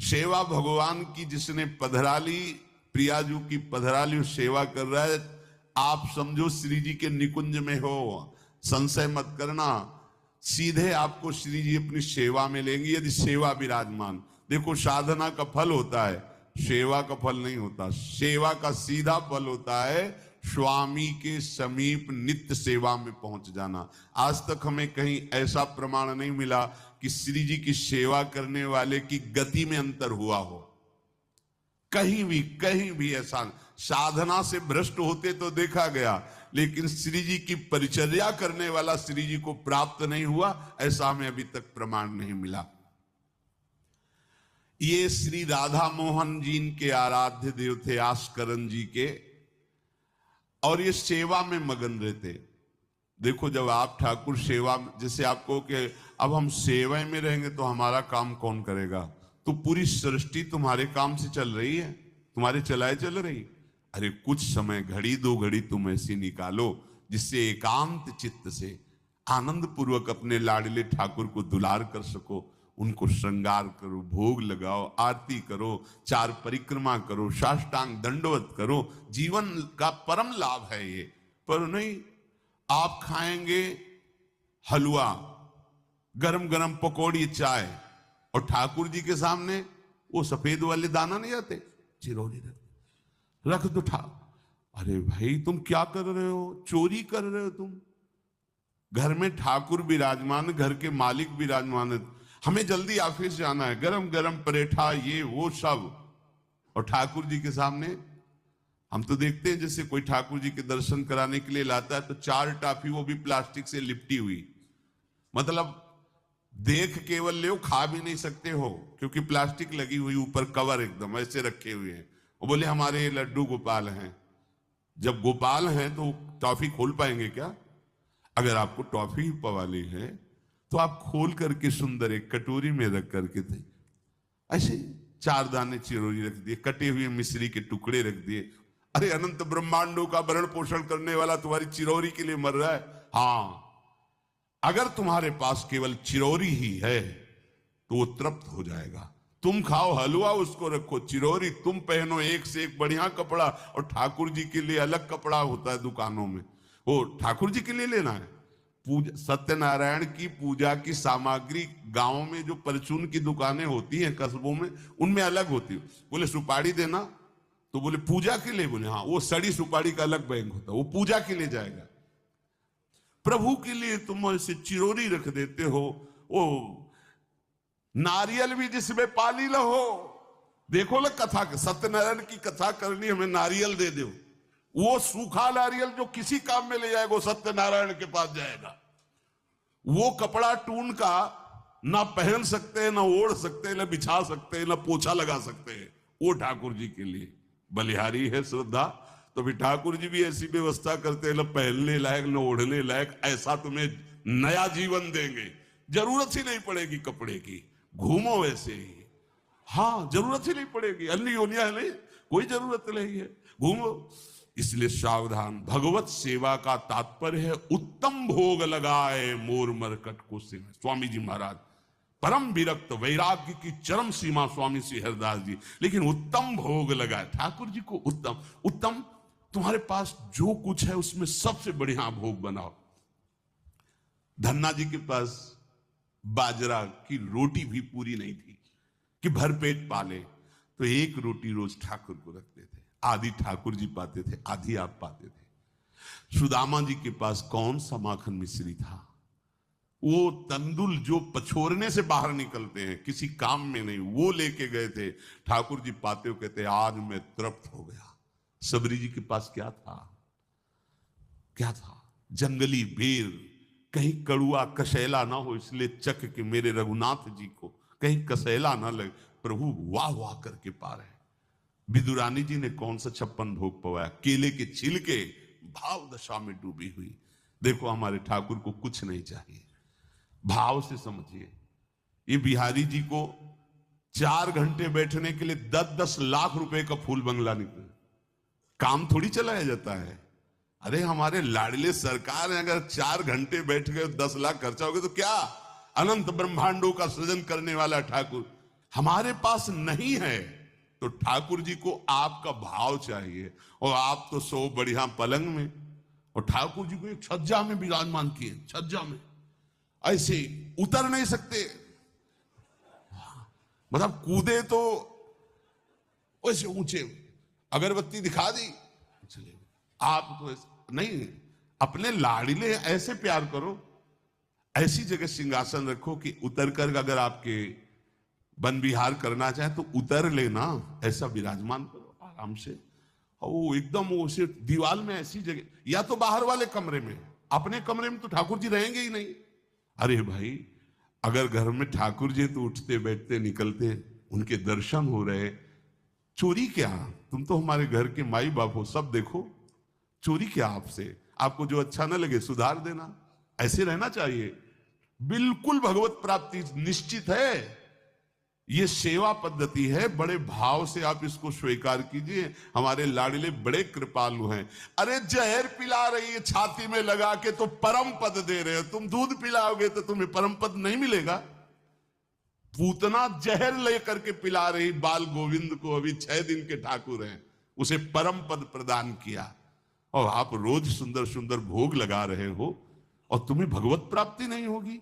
सेवा भगवान की जिसने पधराली, प्रियाजू की पधराली सेवा कर रहा है, आप समझो श्री जी के निकुंज में हो, संशय मत करना, सीधे आपको श्री जी अपनी सेवा में लेंगे यदि सेवा विराजमान। देखो साधना का फल होता है, सेवा का फल नहीं होता। सेवा का सीधा फल होता है स्वामी के समीप नित्य सेवा में पहुंच जाना। आज तक हमें कहीं ऐसा प्रमाण नहीं मिला कि श्री जी की सेवा करने वाले की गति में अंतर हुआ हो। कहीं भी ऐसा, साधना से भ्रष्ट होते तो देखा गया, लेकिन श्री जी की परिचर्या करने वाला श्री जी को प्राप्त नहीं हुआ, ऐसा हमें अभी तक प्रमाण नहीं मिला। ये श्री राधा मोहन जी के आराध्य देव थे, आस्करन जी के, और ये सेवा में मगन रहते। देखो जब आप ठाकुर सेवा, जैसे आपको कि अब हम सेवा में रहेंगे तो हमारा काम कौन करेगा, तो पूरी सृष्टि तुम्हारे काम से चल रही है, तुम्हारे चलाए चल रही। अरे कुछ समय, घड़ी दो घड़ी तुम ऐसी निकालो जिससे एकांत चित्त से आनंद पूर्वक अपने लाडले ठाकुर को दुलार कर सको। उनको श्रृंगार करो, भोग लगाओ, आरती करो, 4 परिक्रमा करो, साष्टांग दंडवत करो। जीवन का परम लाभ है ये। पर नहीं, आप खाएंगे हलवा, गरम गरम पकौड़ी, चाय, और ठाकुर जी के सामने वो सफेद वाले दाना नहीं आते, चिरौरी रख दो अरे भाई तुम क्या कर रहे हो, चोरी कर रहे हो तुम। घर में ठाकुर विराजमान, घर के मालिक विराजमान, हमें जल्दी ऑफिस जाना है, गरम गरम परेठा ये वो सब, और ठाकुर जी के सामने हम तो देखते हैं जैसे कोई ठाकुर जी के दर्शन कराने के लिए लाता है तो 4 टाफी, वो भी प्लास्टिक से लिपटी हुई, मतलब देख केवल ले, खा भी नहीं सकते हो क्योंकि प्लास्टिक लगी हुई, ऊपर कवर एकदम ऐसे रखे हुए हैं। वो बोले हमारे लड्डू गोपाल हैं। जब गोपाल हैं तो टॉफी खोल पाएंगे क्या? अगर आपको टॉफी पवाली है तो आप खोल करके सुंदर एक कटोरी में रख करके थे, ऐसे 4 दाने चिरौरी रख दिए, कटे हुए मिश्री के टुकड़े रख दिए। अरे अनंत ब्रह्मांडों का भरण पोषण करने वाला तुम्हारी चिरौरी के लिए मर रहा है। हाँ, अगर तुम्हारे पास केवल चिरौरी ही है तो वो तृप्त हो जाएगा। तुम खाओ हलवा, उसको रखो चिरौरी, तुम पहनो एक से एक बढ़िया कपड़ा, और ठाकुर जी के लिए अलग कपड़ा होता है दुकानों में, वो ठाकुर जी के लिए लेना है। पूजा, सत्यनारायण की पूजा की सामग्री गांव में जो परचून की दुकानें होती हैं कस्बों में, उनमें अलग होती है। बोले सुपारी देना, तो बोले पूजा के लिए, बोले हाँ, वो सड़ी सुपारी का अलग बैंक होता है, वो पूजा के लिए जाएगा। प्रभु के लिए तुम ऐसे चिरौरी रख देते हो। वो नारियल भी जिसमें पानी न हो, देखो ना कथा, सत्यनारायण की कथा करनी, हमें नारियल दे दो, वो सूखा नारियल जो किसी काम में ले जाएगा वो सत्यनारायण के पास जाएगा। वो कपड़ा टून का ना पहन सकते हैं, ना ओढ़ सकते हैं, ना बिछा सकते हैं, ना पोछा लगा सकते हैं, वो ठाकुर जी के लिए। बलिहारी है श्रद्धा तो भी ठाकुर जी भी ऐसी व्यवस्था करते हैं, ना पहनने लायक ना ओढ़ने लायक, ऐसा तुम्हें नया जीवन देंगे, जरूरत ही नहीं पड़ेगी कपड़े की, घूमो वैसे ही। हाँ, जरूरत ही नहीं पड़ेगी, अन्य योनिया नहीं, कोई जरूरत नहीं है, घूमो। इसलिए सावधान। भगवत सेवा का तात्पर्य है उत्तम भोग लगाए मोर मरकट को सिर। स्वामी जी महाराज परम विरक्त, वैराग्य की चरम सीमा स्वामी श्री हरिदास जी, लेकिन उत्तम भोग लगाए ठाकुर जी को। उत्तम उत्तम, तुम्हारे पास जो कुछ है उसमें सबसे बढ़िया भोग बनाओ। धन्ना जी के पास बाजरा की रोटी भी पूरी नहीं थी कि भरपेट पाले, तो एक रोटी रोज ठाकुर को रखते थे। आधी ठाकुर जी पाते थे, आधी आप पाते थे। सुदामा जी के पास कौन सा माखन मिश्री था? वो तंदुल जो पछोरने से बाहर निकलते हैं, किसी काम में नहीं, वो लेके गए थे। ठाकुर जी पाते हो कहते आज मैं तृप्त हो गया। सबरी जी के पास क्या था? क्या था? जंगली बेर, कहीं कड़ुआ कशैला ना हो इसलिए चख के मेरे रघुनाथ जी को कहीं कशैला ना लगे। प्रभु वाह वाह करके पा रहे। विदुरानी जी ने कौन सा 56 भोग पवाया? केले के छिलके, भाव दशा में डूबी हुई। देखो हमारे ठाकुर को कुछ नहीं चाहिए, भाव से समझिए। ये बिहारी जी को 4 घंटे बैठने के लिए 10-10 लाख रुपए का फूल बंगला निकला, काम थोड़ी चलाया जाता है। अरे हमारे लाडले सरकार है, अगर 4 घंटे बैठ गए 10 लाख खर्चा हो गया तो क्या? अनंत ब्रह्मांडों का सृजन करने वाला ठाकुर हमारे पास नहीं है तो ठाकुर जी को आपका भाव चाहिए। और आप तो सो बढ़िया पलंग में, और ठाकुर जी को एक छज्जा में विराजमान किए, छज्जा में ऐसे उतर नहीं सकते, मतलब कूदे तो वैसे ऊंचे, अगरबत्ती दिखा दी चले। आप तो नहीं, अपने लाड़िले ऐसे प्यार करो, ऐसी जगह सिंहासन रखो कि उतर कर अगर आपके वन विहार करना चाहे तो उतर लेना, ऐसा विराजमान करो आराम से। और वो एकदम वो उसे दीवार में ऐसी जगह, या तो बाहर वाले कमरे में, अपने कमरे में तो ठाकुर जी रहेंगे ही नहीं। अरे भाई, अगर घर में ठाकुर जी तो उठते बैठते निकलते, उनके दर्शन हो रहे, चोरी क्या? तुम तो हमारे घर के माई बाप हो, सब देखो, चोरी क्या आपसे? आपको जो अच्छा ना लगे सुधार देना, ऐसे रहना चाहिए। बिल्कुल भगवत प्राप्ति निश्चित है। ये सेवा पद्धति है, बड़े भाव से आप इसको स्वीकार कीजिए। हमारे लाडले बड़े कृपालु हैं। अरे जहर पिला रही है छाती में लगा के तो परम पद दे रहे हो, तुम दूध पिलाओगे तो तुम्हें परम पद नहीं मिलेगा। पूतना जहर लेकर के पिला रही बाल गोविंद को, अभी 6 दिन के ठाकुर हैं, उसे परम पद प्रदान किया, और आप रोज सुंदर सुंदर भोग लगा रहे हो और तुम्हें भगवत प्राप्ति नहीं होगी।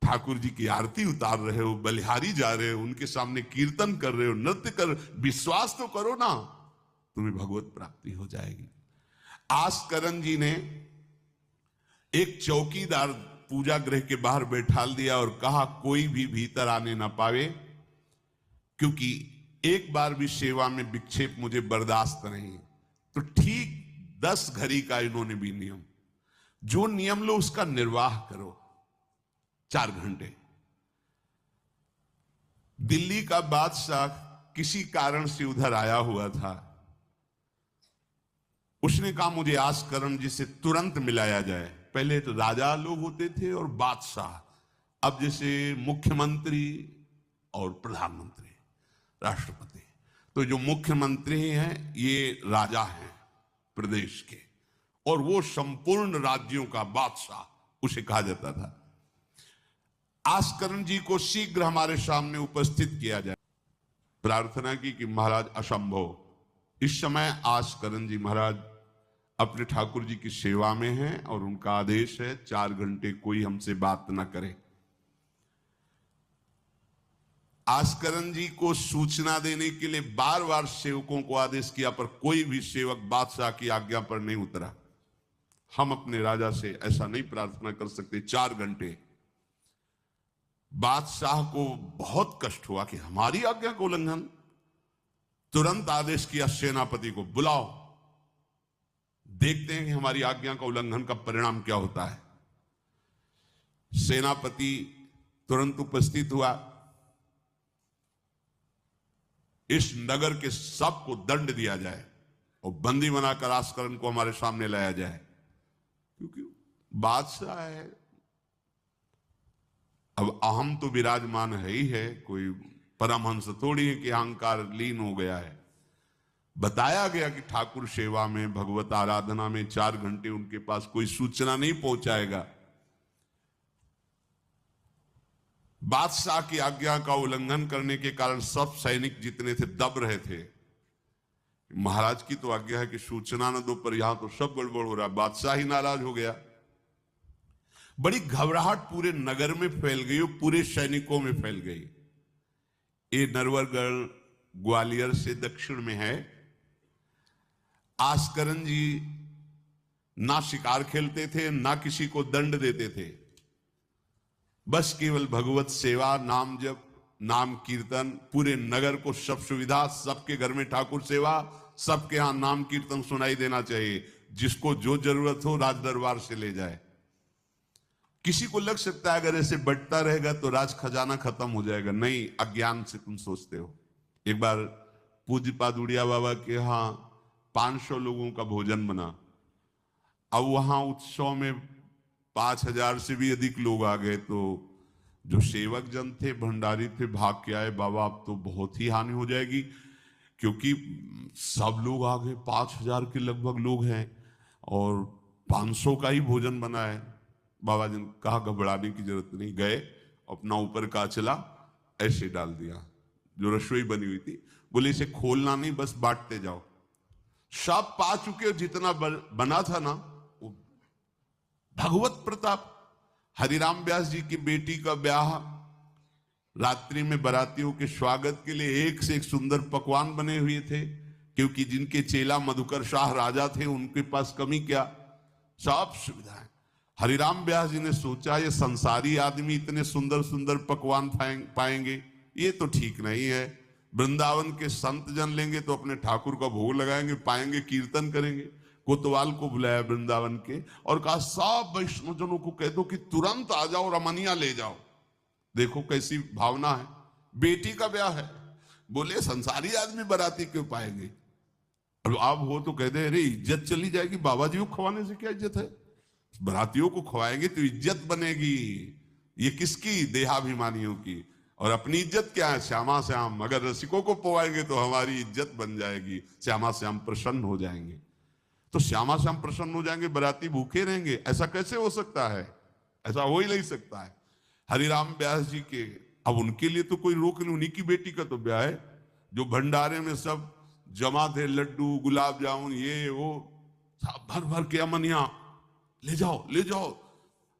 ठाकुर जी की आरती उतार रहे हो, बलिहारी जा रहे हो, उनके सामने कीर्तन कर रहे हो, नृत्य कर, विश्वास तो करो ना, तुम्हें भगवत प्राप्ति हो जाएगी। आस्करन जी ने एक चौकीदार पूजा गृह के बाहर बैठा दिया और कहा कोई भी भीतर आने ना पावे, क्योंकि एक बार भी सेवा में विक्षेप मुझे बर्दाश्त नहीं। तो ठीक 10 घड़ी का इन्होंने भी नियम, जो नियम लो उसका निर्वाह करो। 4 घंटे। दिल्ली का बादशाह किसी कारण से उधर आया हुआ था, उसने कहा मुझे आस्करण जी से तुरंत मिलाया जाए। पहले तो राजा लोग होते थे और बादशाह, अब जैसे मुख्यमंत्री और प्रधानमंत्री, राष्ट्रपति। तो जो मुख्यमंत्री हैं ये राजा हैं प्रदेश के, और वो संपूर्ण राज्यों का बादशाह उसे कहा जाता था। आस्करण जी को शीघ्र हमारे सामने उपस्थित किया जाए। प्रार्थना की कि महाराज असंभव, इस समय आस्करण जी महाराज अपने ठाकुर जी की सेवा में हैं और उनका आदेश है 4 घंटे कोई हमसे बात ना करे। आस्करण जी को सूचना देने के लिए बार बार सेवकों को आदेश किया, पर कोई भी सेवक बादशाह की आज्ञा पर नहीं उतरा। हम अपने राजा से ऐसा नहीं प्रार्थना कर सकते। 4 घंटे। बादशाह को बहुत कष्ट हुआ कि हमारी आज्ञा का उल्लंघन। तुरंत आदेश किया सेनापति को बुलाओ, देखते हैं कि हमारी आज्ञा का उल्लंघन का परिणाम क्या होता है। सेनापति तुरंत उपस्थित हुआ। इस नगर के सबको दंड दिया जाए और बंदी बनाकर आस्करण को हमारे सामने लाया जाए, क्योंकि बादशाह है। अब अहम तो विराजमान है ही है, कोई परमहंस थोड़ी है कि अहंकार लीन हो गया है। बताया गया कि ठाकुर सेवा में, भगवत आराधना में 4 घंटे उनके पास कोई सूचना नहीं पहुंचाएगा। बादशाह की आज्ञा का उल्लंघन करने के कारण सब सैनिक जितने थे दब रहे थे। महाराज की तो आज्ञा है कि सूचना न दो, पर यहां तो सब गड़बड़ हो रहा है। बादशाह ही नाराज हो गया। बड़ी घबराहट पूरे नगर में फैल गई और पूरे सैनिकों में फैल गई। ये नरवरगढ़ ग्वालियर से दक्षिण में है। आस्करण जी ना शिकार खेलते थे, ना किसी को दंड देते थे, बस केवल भगवत सेवा, नाम जप, नाम कीर्तन, पूरे नगर को सब सुविधा, सबके घर में ठाकुर सेवा, सबके यहां नाम कीर्तन सुनाई देना चाहिए। जिसको जो जरूरत हो राज दरबार से ले जाए। किसी को लग सकता है अगर ऐसे बढ़ता रहेगा तो राज खजाना खत्म हो जाएगा। नहीं, अज्ञान से तुम सोचते हो। एक बार पूज्य पादुड़िया बाबा के यहां 500 लोगों का भोजन बना। अब वहां उत्सव में 5000 से भी अधिक लोग आ गए, तो जो सेवक जन थे, भंडारी थे, भाग के आए, बाबा अब तो बहुत ही हानि हो जाएगी, क्योंकि सब लोग आ गए, 5000 के लगभग लोग हैं और 500 का ही भोजन बना है। बाबा जी ने कहा घबराने की जरूरत नहीं। गए, अपना ऊपर का चला ऐसे डाल दिया, जो रसोई बनी हुई थी। बोले इसे खोलना नहीं, बस बांटते जाओ। सब पा चुके, जितना बना था ना वो। भगवत प्रताप। हरिराम व्यास जी की बेटी का ब्याह, रात्रि में बारातियों के स्वागत के लिए एक से एक सुंदर पकवान बने हुए थे, क्योंकि जिनके चेला मधुकर शाह राजा थे उनके पास कमी क्या, सब सुविधाएं। हरिराम व्यास जी ने सोचा ये संसारी आदमी इतने सुंदर सुंदर पकवान पाएंगे, ये तो ठीक नहीं है। वृंदावन के संत जन लेंगे तो अपने ठाकुर का भोग लगाएंगे, पाएंगे, कीर्तन करेंगे। कोतवाल को बुलाया वृंदावन के और कहा सब वैष्णव जनों को कह दो कि तुरंत आ जाओ, रमनिया ले जाओ। देखो कैसी भावना है, बेटी का ब्याह है। बोले संसारी आदमी बाराती क्यों पाएंगे, और आप हो तो कह दे अरे इज्जत चली जाएगी, बाबा जी को खवाने से क्या इज्जत है, बारातियों को खवाएंगे तो इज्जत बनेगी। ये किसकी, देहाभिमानियों की। और अपनी इज्जत क्या है, श्यामा श्याम। अगर रसिकों को पवाएंगे तो हमारी इज्जत बन जाएगी, श्यामा श्याम प्रसन्न हो जाएंगे। तो श्यामा श्याम प्रसन्न हो जाएंगे, बाराती भूखे रहेंगे, ऐसा कैसे हो सकता है, ऐसा हो ही नहीं सकता है। हरिराम व्यास जी के, अब उनके लिए तो कोई रोक नहीं, उन्हीं की बेटी का तो ब्याह है। जो भंडारे में सब जमा थे, लड्डू गुलाब जामुन ये वो सब भर भर के अमनिया, ले जाओ ले जाओ।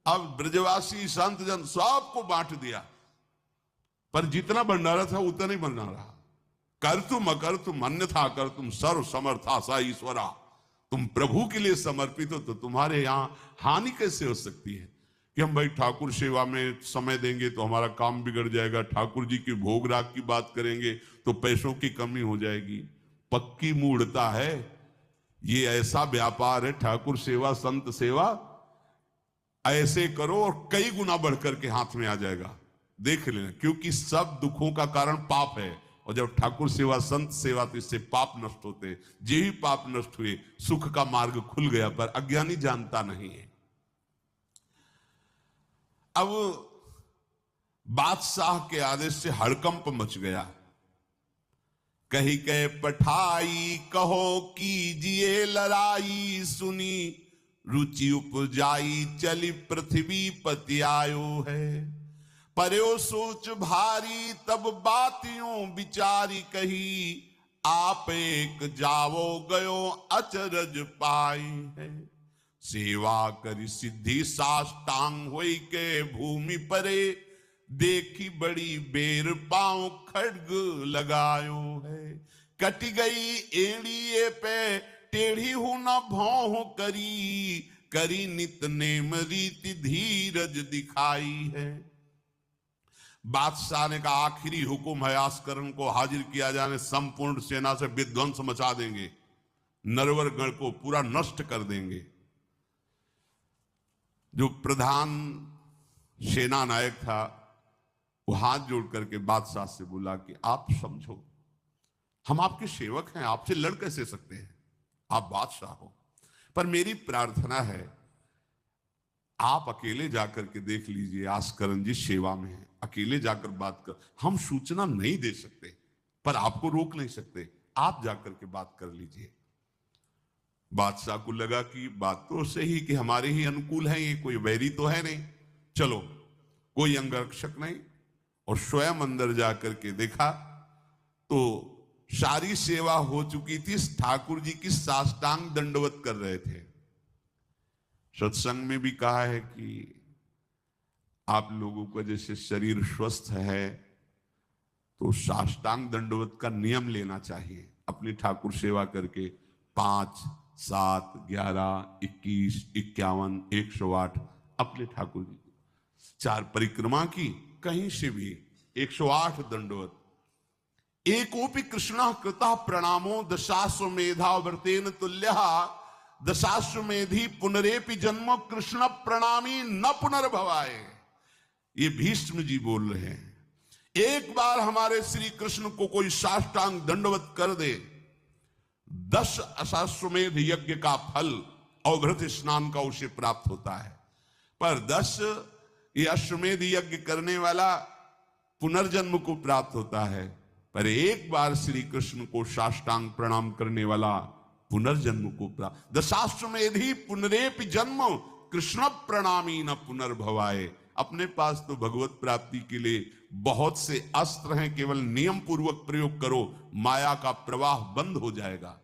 अब ब्रजवासी संत जन सबको बांट दिया, पर जितना भंडारा था उतना ही बना रहा। कर तुम अकर तुम अन्यथा कर तुम सर्व समर्था सा ईश्वरा। तुम प्रभु के लिए समर्पित हो तो तुम्हारे यहां हानि कैसे हो सकती है कि हम भाई ठाकुर सेवा में समय देंगे तो हमारा काम बिगड़ जाएगा, ठाकुर जी की भोग राग की बात करेंगे तो पैसों की कमी हो जाएगी। पक्की मूढ़ता है, ये ऐसा व्यापार है ठाकुर सेवा संत सेवा, ऐसे करो और कई गुना बढ़कर के हाथ में आ जाएगा, देख लेना। क्योंकि सब दुखों का कारण पाप है, और जब ठाकुर सेवा संत सेवा तो इससे पाप नष्ट होते। जे ही पाप नष्ट हुए सुख का मार्ग खुल गया, पर अज्ञानी जानता नहीं है। अब बादशाह के आदेश से हड़कंप मच गया। कही के पठाई कहो कीजिए लड़ाई, सुनी रुचि उपजाई चली पृथ्वी पति आयो है। पर्यो सोच भारी तब बातियों विचारी कही, आप एक जावो गयो अचरज पाई है। सेवा करी सिद्धि साष्टांग होई के भूमि परे, देखी बड़ी बेर पांव खड्ग लगायो है। कटी गई एड़िए पे टेढ़ी हूं न भौं करी, करी नित नेम रीति धीरज दिखाई है। बादशाह ने कहा आखिरी हुक्म है, आस्करण को हाजिर किया जाने, संपूर्ण सेना से विध्वंस मचा देंगे, नरवर गण को पूरा नष्ट कर देंगे। जो प्रधान सेना नायक था वो हाथ जोड़ करके बादशाह से बोला कि आप समझो, हम आपके सेवक हैं, आपसे लड़ कैसे सकते हैं, आप बादशाह हो, पर मेरी प्रार्थना है आप अकेले जाकर के देख लीजिए, आस्करण जी सेवा में है, अकेले जाकर बात कर। हम सूचना नहीं दे सकते पर आपको रोक नहीं सकते, आप जाकर के बात कर लीजिए। बादशाह को लगा कि बात तो सही कि हमारे ही अनुकूल है, ये कोई वैरी तो है नहीं, चलो कोई अंगरक्षक नहीं। और स्वयं अंदर जाकर के देखा तो सारी सेवा हो चुकी थी, ठाकुर जी की साष्टांग दंडवत कर रहे थे। सत्संग में भी कहा है कि आप लोगों का जैसे शरीर स्वस्थ है तो साष्टांग दंडवत का नियम लेना चाहिए। अपनी ठाकुर सेवा करके 5, 7, 11, 21, 51, 108 अपने ठाकुर जी 4 परिक्रमा की, कहीं से भी 108 दंडवत। एकोपि कृष्ण कृता प्रणामो दशाश्वमेधा व्रतेन तुल्यः, दशाश्वमेधी पुनरेपि जन्म कृष्ण प्रणामी न पुनर्भवाए। ये भीष्म जी बोल रहे हैं, एक बार हमारे श्री कृष्ण को कोई साष्टांग दंडवत कर दे, 10 अश्वमेध यज्ञ का फल और व्रत स्नान का उसे प्राप्त होता है। पर 10 ये अश्वमेध यज्ञ करने वाला पुनर्जन्म को प्राप्त होता है, पर एक बार श्री कृष्ण को साष्टांग प्रणाम करने वाला पुनर्जन्म को प्राप्त। दशाश्वमेधी पुनरेपि जन्म कृष्ण प्रणामी न पुनर्भवाए। अपने पास तो भगवत प्राप्ति के लिए बहुत से अस्त्र हैं, केवल नियम पूर्वक प्रयोग करो, माया का प्रवाह बंद हो जाएगा।